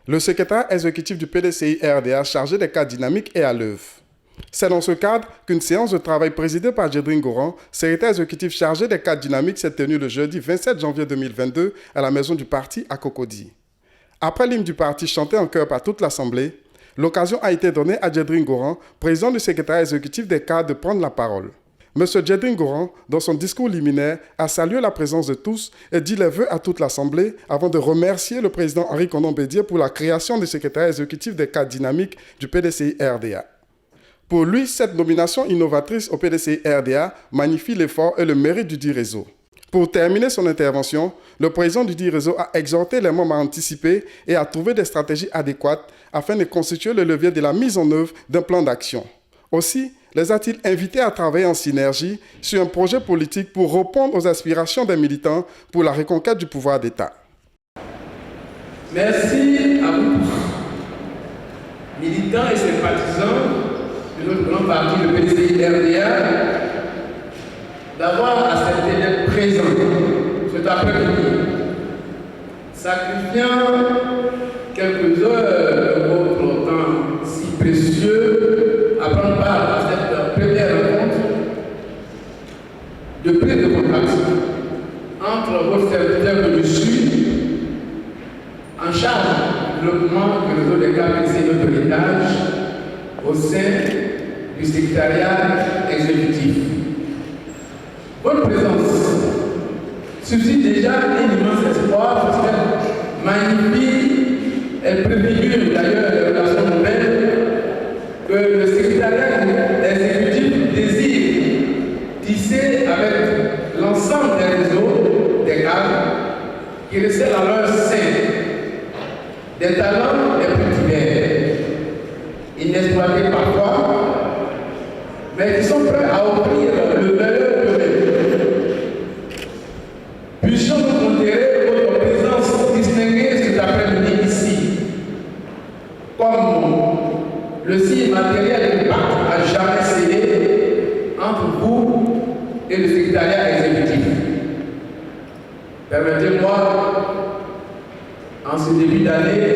Le secrétaire exécutif du PDCI-RDA chargé des cadres dynamiques est à l'œuvre. C'est dans ce cadre qu'une séance de travail présidée par Djedrine Goran, secrétaire exécutif chargé des cadres dynamiques, s'est tenue le jeudi 27 janvier 2022 à la maison du parti à Cocody. Après l'hymne du parti chanté en chœur par toute l'Assemblée, l'occasion a été donnée à Djedrine Goran, président du secrétaire exécutif des cadres, de prendre la parole. M. Djedrine Goran, dans son discours liminaire, a salué la présence de tous et dit les vœux à toute l'Assemblée avant de remercier le président Henri Konan Bédié pour la création du secrétaire exécutif des cadres dynamiques du PDCI-RDA. Pour lui, cette nomination innovatrice au PDCI-RDA magnifie l'effort et le mérite du dit réseau. Pour terminer son intervention, le président du dit réseau a exhorté les membres à anticiper et à trouver des stratégies adéquates afin de constituer le levier de la mise en œuvre d'un plan d'action. Aussi, les a-t-il invités à travailler en synergie sur un projet politique pour répondre aux aspirations des militants pour la reconquête du pouvoir d'État. Merci à vous tous, militants et sympathisants de notre grand parti, le PDCI-RDA, d'avoir accepté d'être présents cet après-midi, sacrifiant quelques heures de votre temps si précieux à prendre part à cette première rencontre de prise de contact entre votre serviteur que je suis, en charge du développement du réseau des cadres et notre héritage au sein du secrétariat exécutif. Votre présence suscite déjà un immense espoir parce qu'elle magnifie, elle préfigure d'ailleurs les relations nouvelles que le secrétariat exécutif désire tisser avec l'ensemble des réseaux des cadres qui recèlent à leur sein des talents les plus divers, inexploités parfois, mais qui sont prêts à offrir le meilleur d'eux-mêmes. Puissions-nous considérer votre présence distinguée cet après-midi ici comme le signe matériel du pacte à jamais scellé entre vous et le secrétariat exécutif. Permettez-moi, en ce début d'année,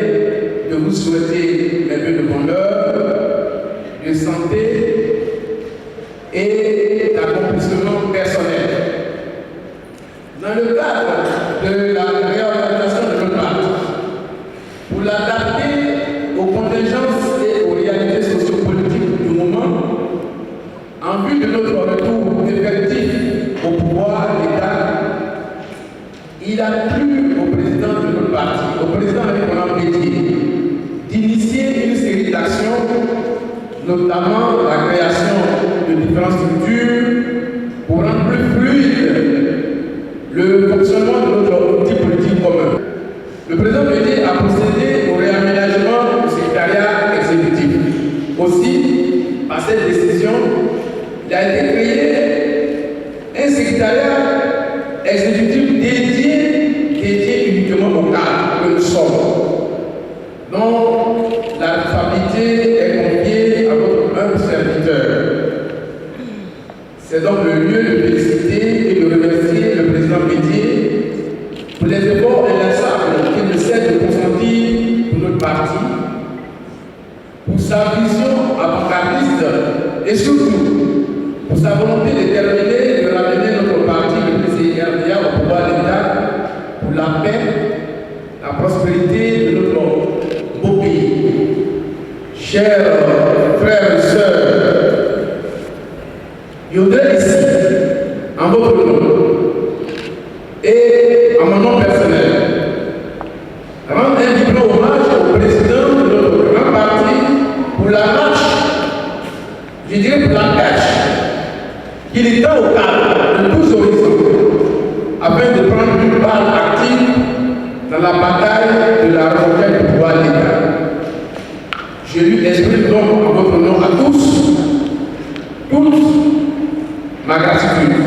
de vous souhaiter mes vœux de bonheur, de santé et d'accomplissement personnel. Dans le cadre de la réorganisation de notre parti, pour l'adapter aux contingences et aux réalités sociopolitiques du moment, en vue de notre retour effectif au pouvoir de l'État, il a plu au président de notre parti, au président Henri Konan Bédié, d'initier une série d'actions, notamment la création de différentes structures pour rendre plus fluide le fonctionnement de notre outil politique commun. Le président Bédié a procédé au réaménagement du secrétariat exécutif. Aussi, par cette décision, il a été créé un secrétariat exécutif dédié uniquement au cadre que nous sommes, dont la responsabilité est confiée à votre humble serviteur. C'est donc le lieu de féliciter et de remercier le président Bédié pour les efforts inlassables qu'il ne cesse de consentir pour notre parti, pour sa vision avant-gardiste et surtout pour sa volonté déterminée de ramener notre parti, le PDCI-RDA, au pouvoir de l'État pour la paix, la prospérité de notre beau pays. Chers frères et sœurs, je voudrais ici, en votre nom et en mon nom personnel, rendre un vibrant hommage au président de notre grand parti pour la marche, je dirais pour la pêche, qu'il est temps au cadre de tous horizons, afin de prendre une part active dans la bataille de la reconquête du pouvoir de l'État. Je lui exprime donc en votre nom à tous, toute ma gratitude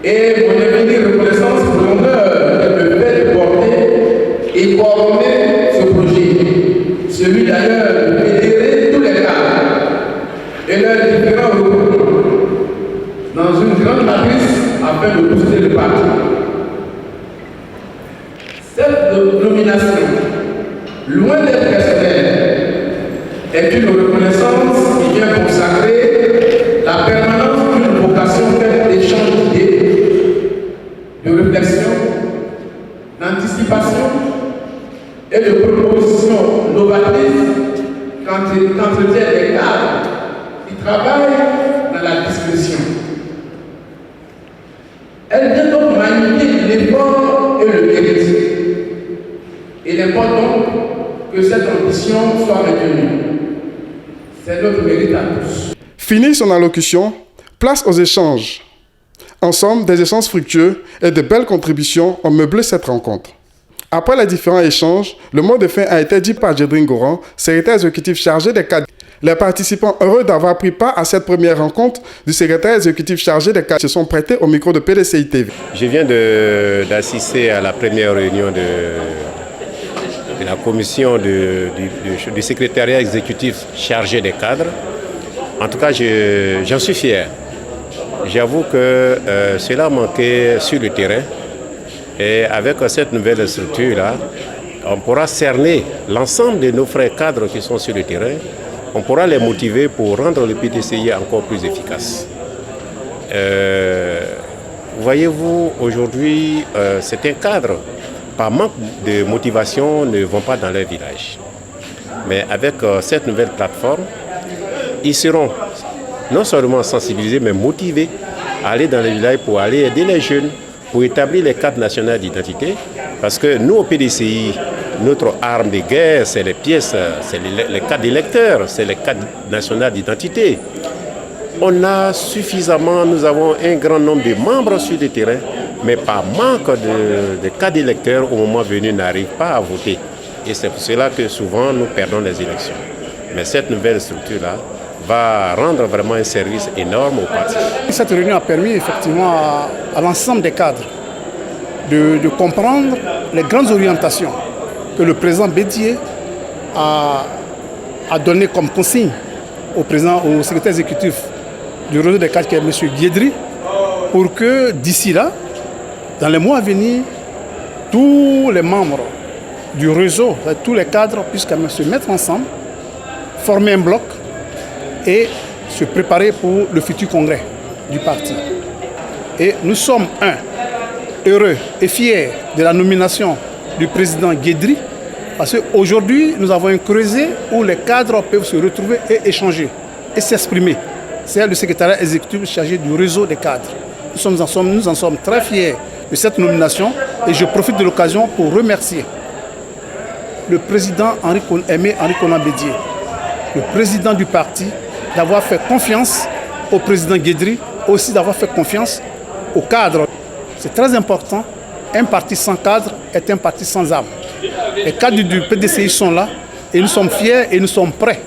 et mon infinie reconnaissance pour l'honneur qu'elle me fait de porter et coordonner ce projet, celui d'ailleurs de fédérer tous les cadres et leurs différents regroupements dans une grande matrice afin de booster le parti. Cette nomination, loin d'anticipation et de propositions novatrices qu'entretiennent les cadres qui travaillent dans la discrétion. Elle vient donc magnifier l'effort et le mérite. Il importe donc que cette ambition soit maintenue. C'est notre mérite à tous. Fini son allocution, place aux échanges. Ensemble, des échanges fructueux et de belles contributions ont meublé cette rencontre. Après les différents échanges, le mot de fin a été dit par Djedrine Goran, secrétaire exécutif chargé des cadres. Les participants heureux d'avoir pris part à cette première rencontre du secrétaire exécutif chargé des cadres se sont prêtés au micro de PDCI TV. Je viens d'assister à la première réunion de la commission du secrétariat exécutif chargé des cadres. En tout cas, j'en suis fier. J'avoue que cela manquait sur le terrain. Et avec cette nouvelle structure-là, on pourra cerner l'ensemble de nos frères cadres qui sont sur le terrain. On pourra les motiver pour rendre le PDCI encore plus efficace. Voyez-vous, aujourd'hui, certains cadres, par manque de motivation, ne vont pas dans leur village. Mais avec cette nouvelle plateforme, ils seront non seulement sensibilisés, mais motivés à aller dans les villages pour aller aider les jeunes, pour établir les cartes nationales d'identité. Parce que nous, au PDCI, notre arme de guerre, c'est les pièces, c'est les cartes d'électeurs, c'est les cartes nationales d'identité. On a suffisamment, nous avons un grand nombre de membres sur le terrain, mais par manque de cartes d'électeurs, au moment venu, n'arrivent pas à voter. Et c'est pour cela que souvent, nous perdons les élections. Mais cette nouvelle structure-là va rendre vraiment un service énorme au parti. Cette réunion a permis effectivement à l'ensemble des cadres de comprendre les grandes orientations que le président Bédié a données comme consigne au secrétaire exécutif du réseau des cadres, qui est M. Guédry, pour que d'ici là, dans les mois à venir, tous les membres du réseau, tous les cadres, puissent se mettre ensemble, former un bloc et se préparer pour le futur congrès du parti. Et nous sommes, heureux et fiers de la nomination du président Guédry, parce qu'aujourd'hui, nous avons un creuset où les cadres peuvent se retrouver et échanger et s'exprimer. C'est le secrétariat exécutif chargé du réseau des cadres. Nous en sommes très fiers de cette nomination et je profite de l'occasion pour remercier le président Aimé Henri Konan Bédié, le président du parti, d'avoir fait confiance au président Guédry, aussi d'avoir fait confiance aux cadres. C'est très important. Un parti sans cadre est un parti sans âme. Les cadres du PDCI sont là et nous sommes fiers et nous sommes prêts